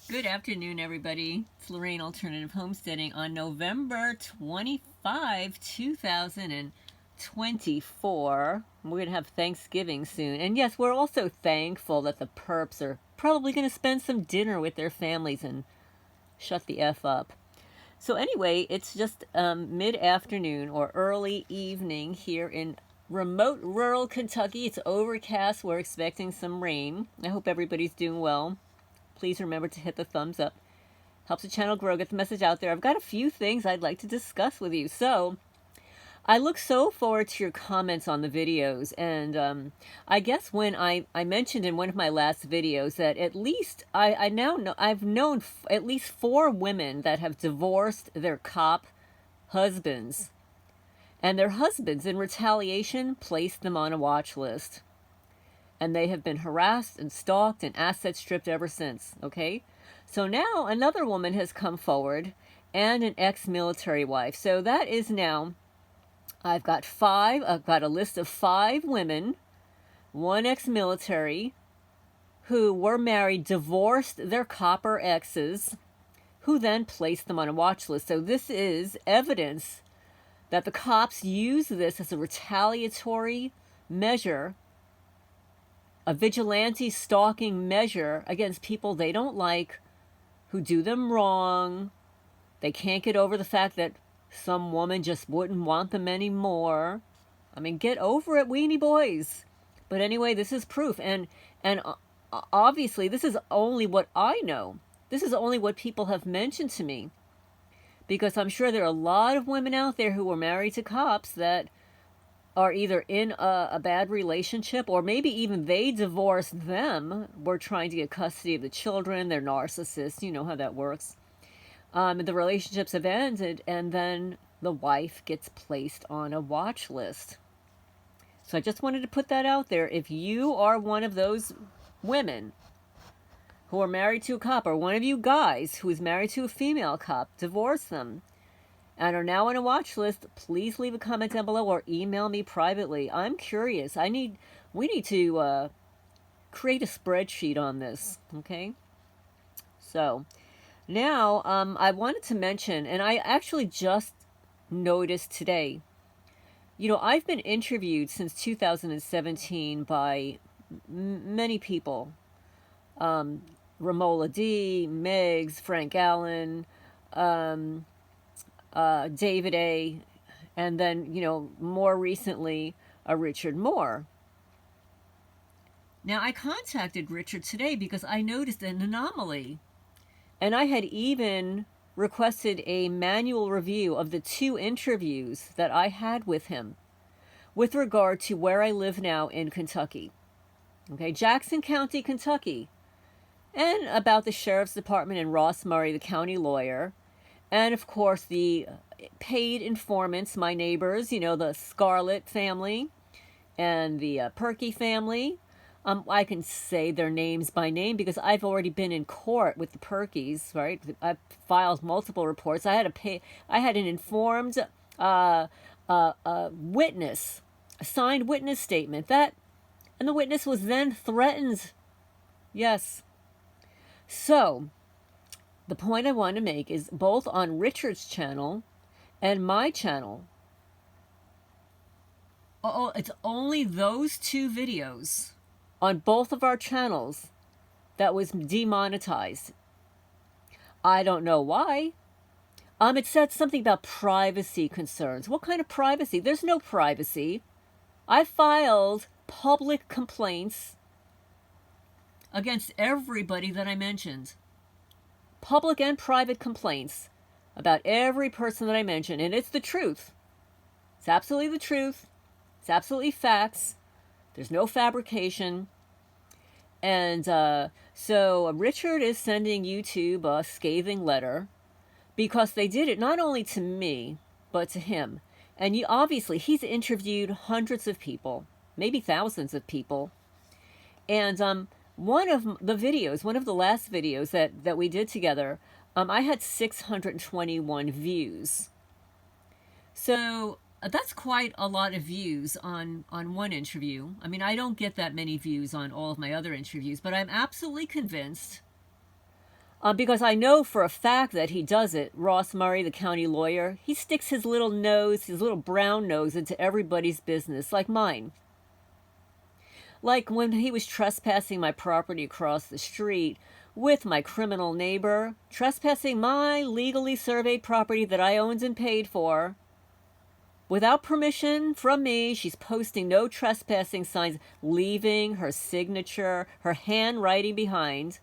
Good afternoon, everybody. It's Lorraine Alternative Homesteading on November 25, 2024. We're going to have Thanksgiving soon. And yes, we're also thankful that the perps are probably going to spend some dinner with their families and shut the F up. So anyway, it's just mid-afternoon or early evening here in remote rural Kentucky. It's overcast. We're expecting some rain. I hope everybody's doing well. Please remember to hit the thumbs up. Helps the channel grow, get the message out there. I've got a few things I'd like to discuss with you. So, I look so forward to your comments on the videos. And I guess when I mentioned in one of my last videos that at least I now know, I've known at least 4 women that have divorced their cop husbands. And their husbands, in retaliation, placed them on a watch list. And they have been harassed and stalked and assets stripped ever since, okay? So now another woman has come forward and an ex-military wife. So that is now, I've got a list of 5 women, 1 ex-military, who were married, divorced their copper exes, who then placed them on a watch list. So this is evidence that the cops use this as a retaliatory measure, a vigilante stalking measure against people they don't like, who do them wrong. They can't get over the fact that some woman just wouldn't want them anymore. I mean, get over it, weenie boys. But anyway, this is proof. And obviously, this is only what I know. This is only what people have mentioned to me. Because I'm sure there are a lot of women out there who were married to cops that are either in a bad relationship, or maybe even they divorced them, were trying to get custody of the children, they're narcissists, you know how that works. The relationships have ended, and then the wife gets placed on a watch list. So I just wanted to put that out there. If you are one of those women who are married to a cop, or one of you guys who is married to a female cop, divorce them, and are now on a watch list, please leave a comment down below or email me privately. I'm curious. We need to create a spreadsheet on this, okay? So, now I wanted to mention, and I actually just noticed today, you know, I've been interviewed since 2017 by many people. Romola D, Meggs, Frank Allen, David A., and then, you know, more recently, Richard Moore. Now, I contacted Richard today because I noticed an anomaly. And I had even requested a manual review of the 2 interviews that I had with him with regard to where I live now in Kentucky. Okay, Jackson County, Kentucky. And about the Sheriff's Department and Ross Murray, the county lawyer. And, of course, the paid informants, my neighbors, you know, the Scarlett family and the Perky family. I can say their names by name because I've already been in court with the Perkys, right? I've filed multiple reports. I had an informed witness, a signed witness statement, and the witness was then threatened. Yes. So, the point I want to make is both on Richard's channel and my channel. Oh, it's only those 2 videos on both of our channels that was demonetized. I don't know why. It said something about privacy concerns. What kind of privacy? There's no privacy. I filed public complaints against everybody that I mentioned. Public and private complaints about every person that I mentioned, and it's the truth. It's absolutely the truth. It's absolutely facts. There's no fabrication. And so Richard is sending YouTube a scathing letter because they did it not only to me, but to him. And obviously, he's interviewed hundreds of people, maybe thousands of people. And one of the last videos that we did together, I had 621 views. So that's quite a lot of views on one interview. I mean, I don't get that many views on all of my other interviews, but I'm absolutely convinced Because I know for a fact that he does it. Ross Murray, the county lawyer, he sticks his little nose, his little brown nose, into everybody's business, like mine. Like when he was trespassing my property across the street with my criminal neighbor, trespassing my legally surveyed property that I owned and paid for. Without permission from me, she's posting no trespassing signs, leaving her signature, her handwriting behind.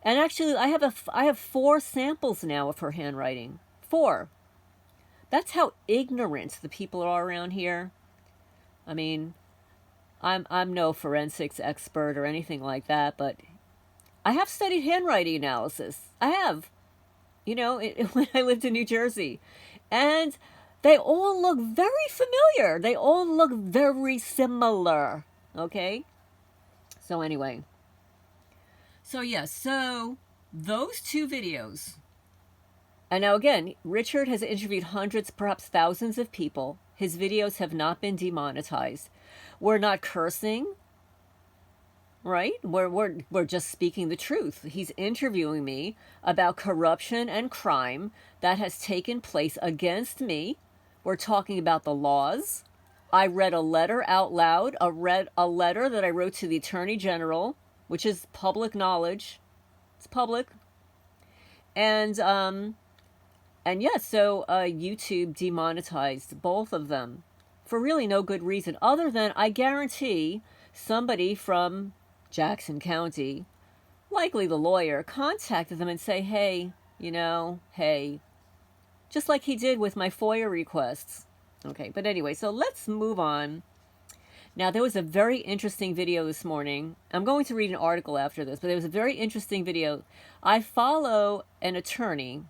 And actually, I have 4 samples now of her handwriting. 4. That's how ignorant the people are around here. I mean, I'm no forensics expert or anything like that, but I have studied handwriting analysis. I have, when I lived in New Jersey. And they all look very familiar. They all look very similar. Okay? So anyway. So yes, so those 2 videos. And now again, Richard has interviewed hundreds, perhaps thousands of people. His videos have not been demonetized. We're not cursing, right? We're just speaking the truth. He's interviewing me about corruption and crime that has taken place against me. We're talking about the laws. I read a letter out loud. I read a letter that I wrote to the Attorney General, which is public knowledge. It's public. And yes, so YouTube demonetized both of them for really no good reason, other than I guarantee somebody from Jackson County, likely the lawyer, contacted them and say, hey, just like he did with my FOIA requests. Okay, but anyway, so let's move on. Now, there was a very interesting video this morning. I'm going to read an article after this, but there was a very interesting video. I follow an attorney,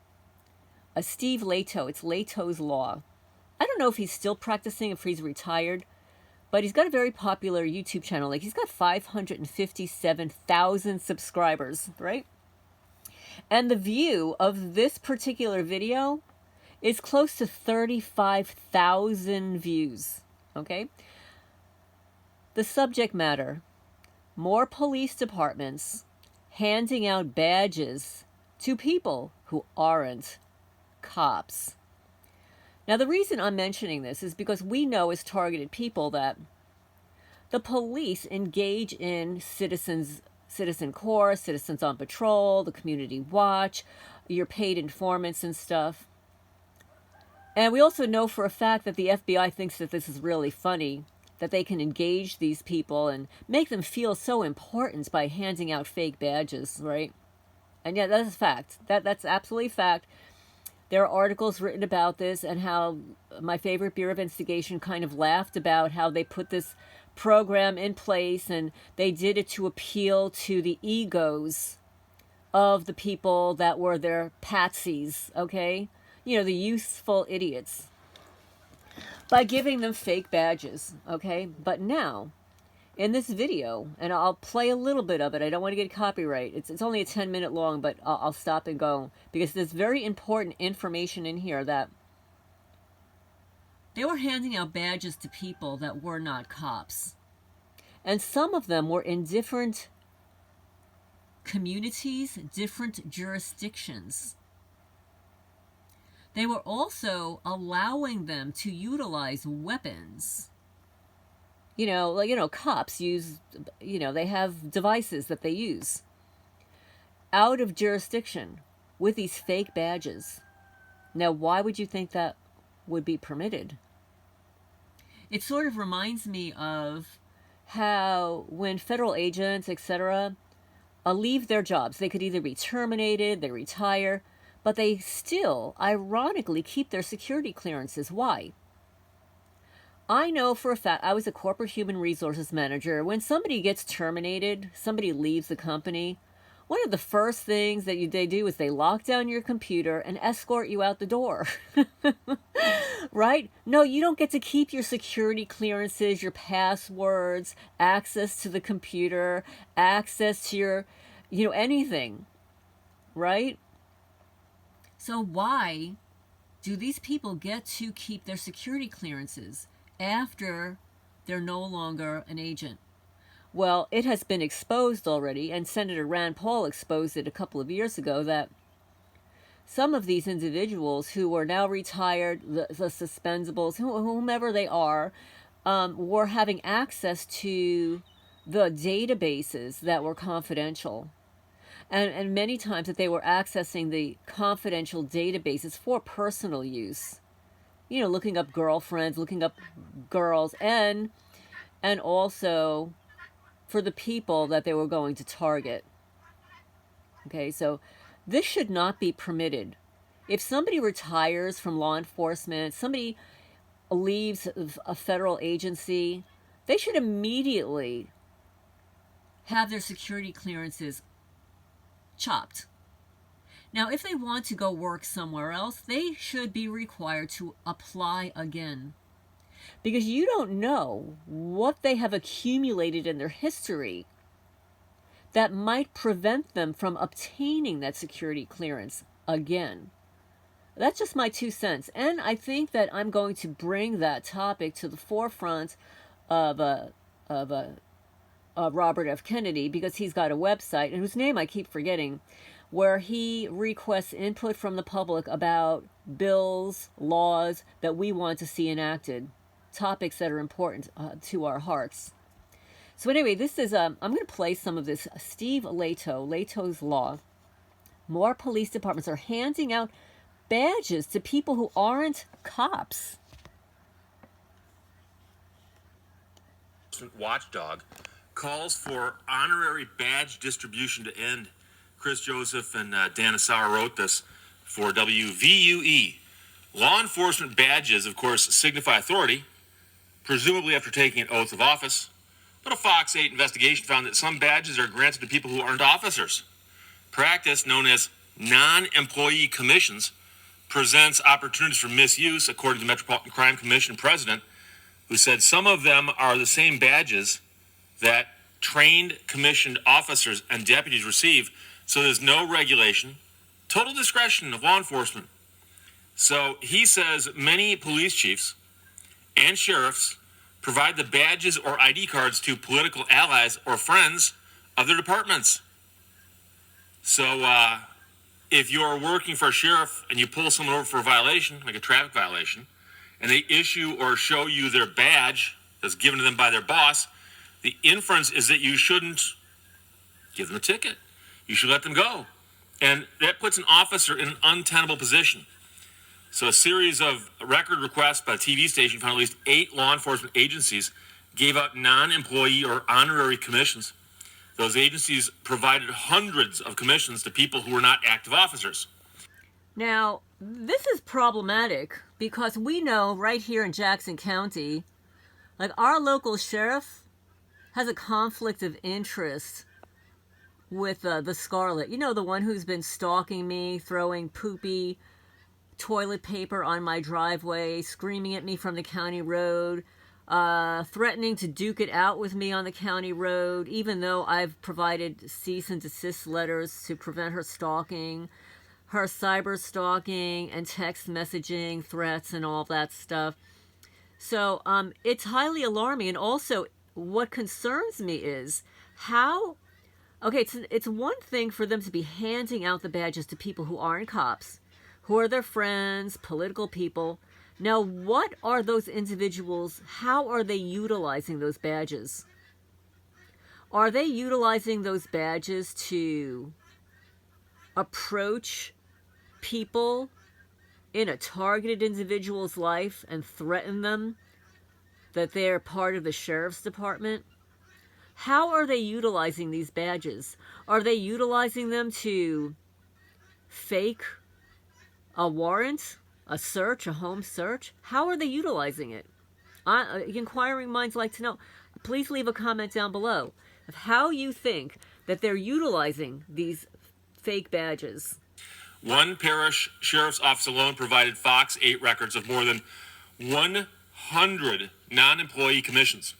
a Steve Leto. It's Leto's Law. I don't know if he's still practicing, if he's retired, but he's got a very popular YouTube channel. Like, he's got 557,000 subscribers, right? And the view of this particular video is close to 35,000 views, okay? The subject matter: more police departments handing out badges to people who aren't cops. Now, the reason I'm mentioning this is because we know as targeted people that the police engage in citizen corps, citizens on patrol, the community watch, your paid informants and stuff. And we also know for a fact that the FBI thinks that this is really funny, that they can engage these people and make them feel so important by handing out fake badges, right? And yeah, that's a fact. That's absolutely fact. There are articles written about this, and how my favorite Bureau of Investigation kind of laughed about how they put this program in place, and they did it to appeal to the egos of the people that were their patsies, okay? The useful idiots, by giving them fake badges, okay? But now, in this video, and I'll play a little bit of it. I don't want to get copyright. It's only a 10-minute long, but I'll stop and go, because there's very important information in here that they were handing out badges to people that were not cops. And some of them were in different communities, different jurisdictions. They were also allowing them to utilize weapons. Cops use, they have devices that they use out of jurisdiction with these fake badges. Now, why would you think that would be permitted? It sort of reminds me of how when federal agents, etc., leave their jobs, they could either be terminated, they retire, but they still, ironically, keep their security clearances. Why? I know for a fact, I was a corporate human resources manager. When somebody gets terminated, somebody leaves the company, one of the first things that they do is they lock down your computer and escort you out the door. Right? No, you don't get to keep your security clearances, your passwords, access to the computer, access to your, anything. Right? So why do these people get to keep their security clearances after they're no longer an agent? Well, it has been exposed already, and Senator Rand Paul exposed it a couple of years ago, that some of these individuals who are now retired, the suspendables, whomever they are, were having access to the databases that were confidential. And many times that they were accessing the confidential databases for personal use. You know, looking up girlfriends, looking up girls, and also for the people that they were going to target. Okay, so this should not be permitted. If somebody retires from law enforcement, somebody leaves a federal agency, they should immediately have their security clearances chopped. Now, if they want to go work somewhere else, they should be required to apply again. Because you don't know what they have accumulated in their history that might prevent them from obtaining that security clearance again. That's just my 2 cents. And I think that I'm going to bring that topic to the forefront of Robert F. Kennedy, because he's got a website, and whose name I keep forgetting, where he requests input from the public about bills, laws that we want to see enacted, topics that are important to our hearts. So anyway, this is, I'm going to play some of this. Steve Leto's Law. More police departments are handing out badges to people who aren't cops. Watchdog calls for honorary badge distribution to end. Chris Joseph and Dana Sauer wrote this for WVUE. Law enforcement badges, of course, signify authority, presumably after taking an oath of office. But a Fox 8 investigation found that some badges are granted to people who aren't officers. Practice known as non-employee commissions presents opportunities for misuse, according to the Metropolitan Crime Commission president, who said some of them are the same badges that trained commissioned officers and deputies receive, so there's no regulation, total discretion of law enforcement. So he says many police chiefs and sheriffs provide the badges or ID cards to political allies or friends of their departments. So if you're working for a sheriff and you pull someone over for a violation, like a traffic violation, and they issue or show you their badge that's given to them by their boss, the inference is that you shouldn't give them a ticket. You should let them go. And that puts an officer in an untenable position. So a series of record requests by the TV station found at least 8 law enforcement agencies gave out non-employee or honorary commissions. Those agencies provided hundreds of commissions to people who were not active officers. Now, this is problematic because we know right here in Jackson County, like our local sheriff has a conflict of interest with the Scarlet. You know, the one who's been stalking me, throwing poopy toilet paper on my driveway, screaming at me from the county road, threatening to duke it out with me on the county road, even though I've provided cease and desist letters to prevent her stalking, her cyber stalking and text messaging threats and all that stuff. So it's highly alarming. And also what concerns me is how, okay, it's one thing for them to be handing out the badges to people who aren't cops, who are their friends, political people. Now, what are those individuals, how are they utilizing those badges? Are they utilizing those badges to approach people in a targeted individual's life and threaten them that they're part of the sheriff's department? How are they utilizing these badges? Are they utilizing them to fake a warrant, a search, a home search? How are they utilizing it? Inquiring minds like to know. Please leave a comment down below of how you think that they're utilizing these fake badges. One parish sheriff's office alone provided Fox 8 records of more than 100 non-employee commissions.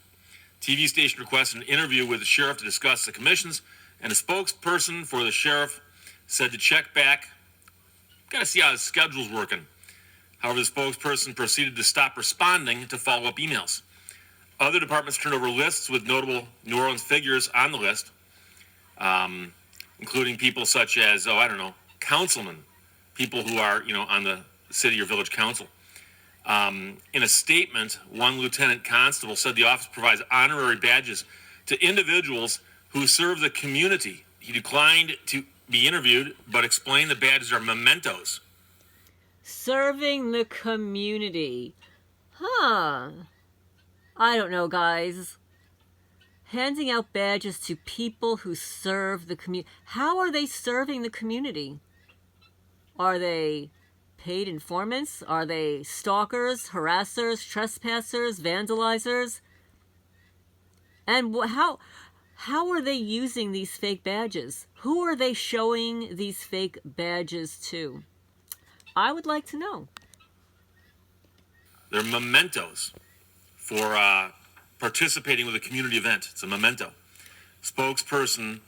TV station requested an interview with the sheriff to discuss the commissions, and a spokesperson for the sheriff said to check back. Got to see how his schedule's working. However, the spokesperson proceeded to stop responding to follow-up emails. Other departments turned over lists with notable New Orleans figures on the list, including people such as, councilmen, people who are, on the city or village council. In a statement, one lieutenant constable said the office provides honorary badges to individuals who serve the community. He declined to be interviewed, but explained the badges are mementos. Serving the community. Huh. I don't know, guys. Handing out badges to people who serve the community. How are they serving the community? Are they paid informants? Are they stalkers, harassers, trespassers, vandalizers? And how are they using these fake badges? Who are they showing these fake badges to? I would like to know. They're mementos for participating with a community event. It's a memento. Spokesperson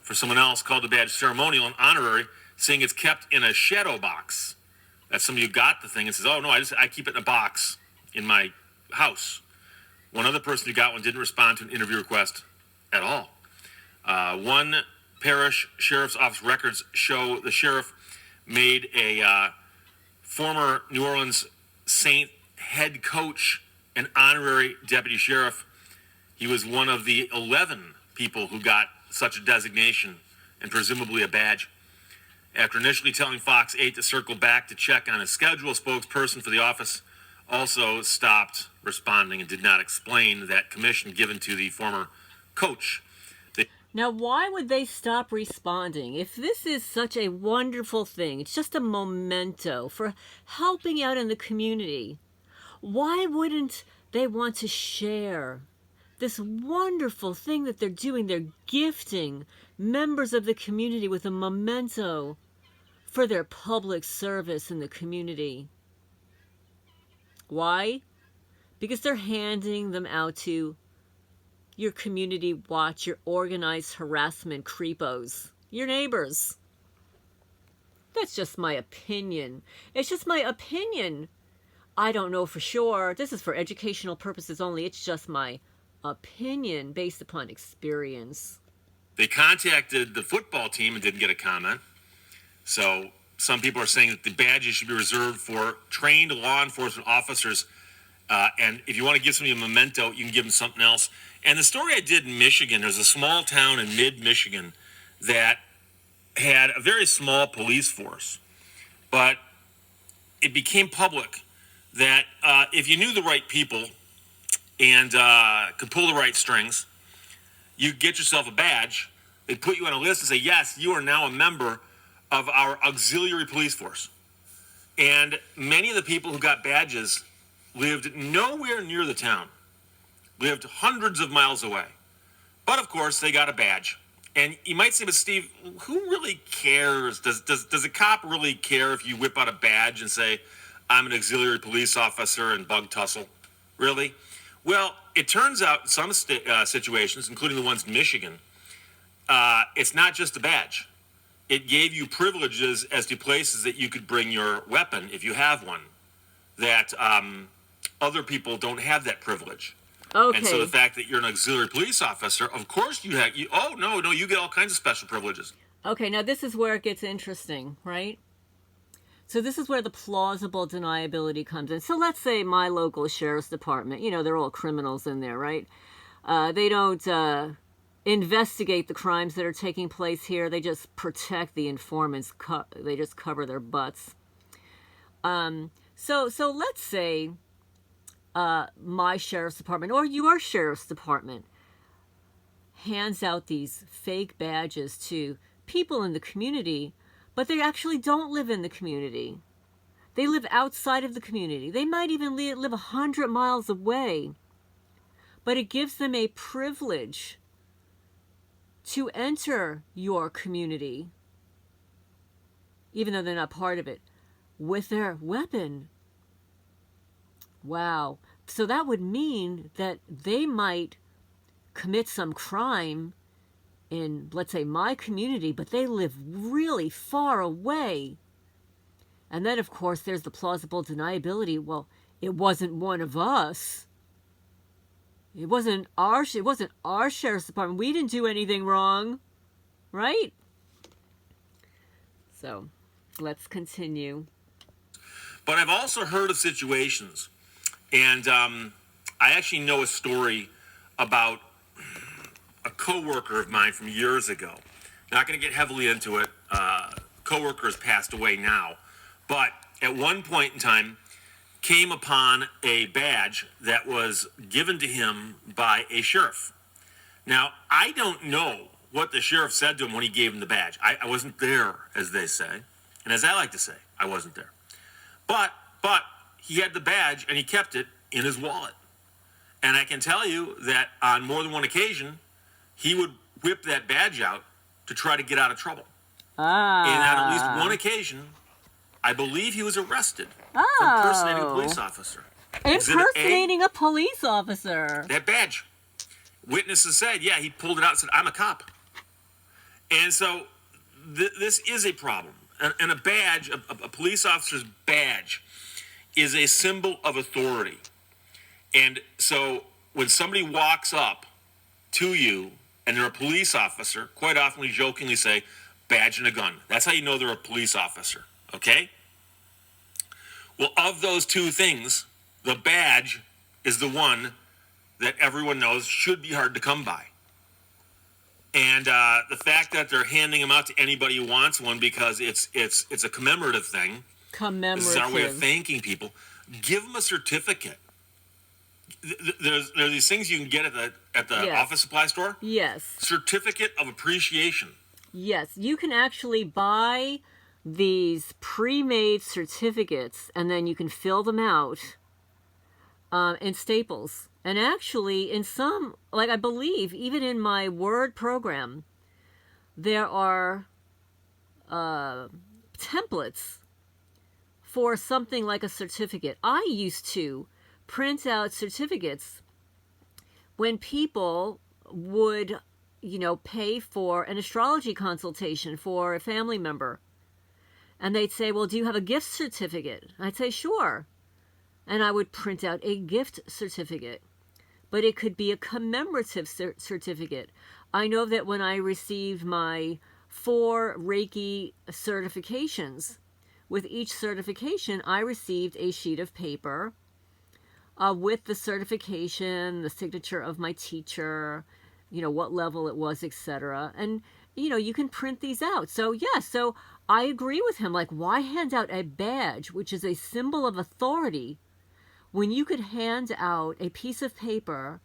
for someone else called the badge ceremonial and honorary, saying it's kept in a shadow box. That some of you got the thing and says, oh no, I keep it in a box in my house. One other person who got one didn't respond to an interview request at all. One parish sheriff's office records show the sheriff made a former New Orleans Saint head coach an honorary deputy sheriff. He was one of the 11 people who got such a designation and presumably a badge. After initially telling Fox 8 to circle back to check on his schedule, a spokesperson for the office also stopped responding and did not explain that commission given to the former coach. Now, why would they stop responding? If this is such a wonderful thing, it's just a memento for helping out in the community, why wouldn't they want to share this wonderful thing that they're doing? They're gifting members of the community with a memento for their public service in the community. Why? Because they're handing them out to your community watch, your organized harassment creepos, your neighbors. That's just my opinion. It's just my opinion. I don't know for sure. This is for educational purposes only. It's just my opinion based upon experience. They contacted the football team and didn't get a comment. So some people are saying that the badges should be reserved for trained law enforcement officers. And if you want to give somebody a memento, you can give them something else. And the story I did in Michigan, there's a small town in mid-Michigan that had a very small police force. But it became public that if you knew the right people and could pull the right strings, you get yourself a badge. They'd put you on a list and say, yes, you are now a member of our auxiliary police force. And many of the people who got badges lived nowhere near the town, lived hundreds of miles away. But of course, they got a badge. And you might say, but Steve, who really cares? Does a cop really care if you whip out a badge and say, I'm an auxiliary police officer and bug tussle? Really? Well, it turns out in some situations, including the ones in Michigan, it's not just a badge. It gave you privileges as to places that you could bring your weapon if you have one, that other people don't have that privilege. Okay. And so the fact that you're an auxiliary police officer, of course you get all kinds of special privileges. Okay, now this is where it gets interesting, right? So this is where the plausible deniability comes in. So let's say my local sheriff's department, they're all criminals in there, right? They don't investigate the crimes that are taking place here. They just protect the informants. They just cover their butts. So let's say my sheriff's department or your sheriff's department hands out these fake badges to people in the community, but they actually don't live in the community. They live outside of the community. They might even live 100 miles away. But it gives them a privilege to enter your community, even though they're not part of it, with their weapon. Wow. So that would mean that they might commit some crime in, let's say, my community, but they live really far away. And then, of course, there's the plausible deniability. Well, it wasn't one of us. It wasn't our sheriff's department. We didn't do anything wrong, right? So, let's continue. But I've also heard of situations, and I actually know a story about a coworker of mine from years ago. Not going to get heavily into it. Coworker has passed away now, but at one point in time, came upon a badge that was given to him by a sheriff. Now, I don't know what the sheriff said to him when he gave him the badge. I wasn't there, as they say, and as I like to say, I wasn't there. But he had the badge and he kept it in his wallet. And I can tell you that on more than one occasion, he would whip that badge out to try to get out of trouble. And on at least one occasion, I believe he was arrested for impersonating a police officer. Impersonating a police officer. That badge. Witnesses said, yeah, he pulled it out and said, I'm a cop. And so this is a problem. And a badge, a police officer's badge, is a symbol of authority. And so when somebody walks up to you and they're a police officer, quite often we jokingly say, badge and a gun. That's how you know they're a police officer, okay? Well, of those two things, the badge is the one that everyone knows should be hard to come by. And the fact that they're handing them out to anybody who wants one because it's a commemorative thing. Commemorative. This is our way of thanking people. Give them a certificate. There's these things you can get at the Yes. office supply store. Yes. Certificate of appreciation. Yes, you can actually buy these pre-made certificates and then you can fill them out in Staples. And actually, in some, like I believe, even in my Word program, there are templates for something like a certificate. I used to print out certificates when people would, pay for an astrology consultation for a family member. And they'd say, well, do you have a gift certificate? I'd say, sure. And I would print out a gift certificate. But it could be a commemorative certificate. I know that when I received my 4 Reiki certifications, with each certification, I received a sheet of paper with the certification, the signature of my teacher, what level it was, etc. And, you can print these out. So, yes, so I agree with him. Like, why hand out a badge, which is a symbol of authority, when you could hand out a piece of paper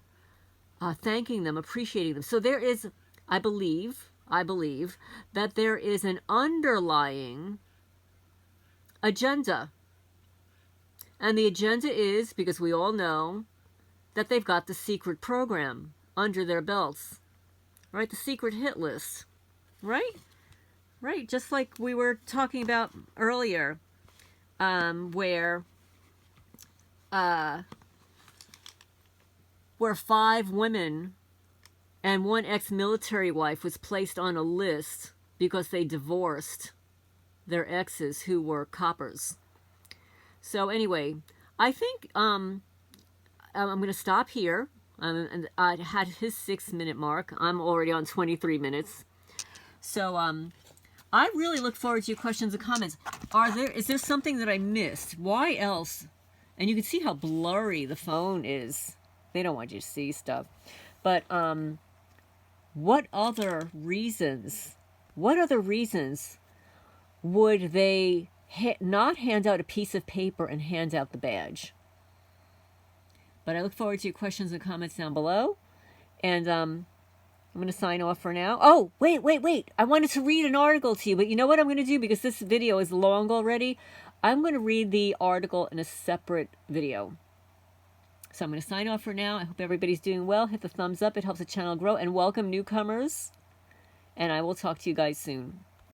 thanking them, appreciating them? So there is, I believe that there is an underlying agenda. And the agenda is, because we all know, that they've got the secret program under their belts. Right? The secret hit list. Right? Right. Just like we were talking about earlier, where 5 women and 1 ex-military wife was placed on a list because they divorced their exes who were coppers. So anyway, I think I'm going to stop here. And I had his 6-minute mark. I'm already on 23 minutes. So I really look forward to your questions and comments. Is there something that I missed? Why else? And you can see how blurry the phone is. They don't want you to see stuff. But what other reasons would they not hand out a piece of paper and hand out the badge? But I look forward to your questions and comments down below. And I'm going to sign off for now. Oh, wait. I wanted to read an article to you. But you know what I'm going to do? Because this video is long already. I'm going to read the article in a separate video. So I'm going to sign off for now. I hope everybody's doing well. Hit the thumbs up. It helps the channel grow. And welcome newcomers. And I will talk to you guys soon.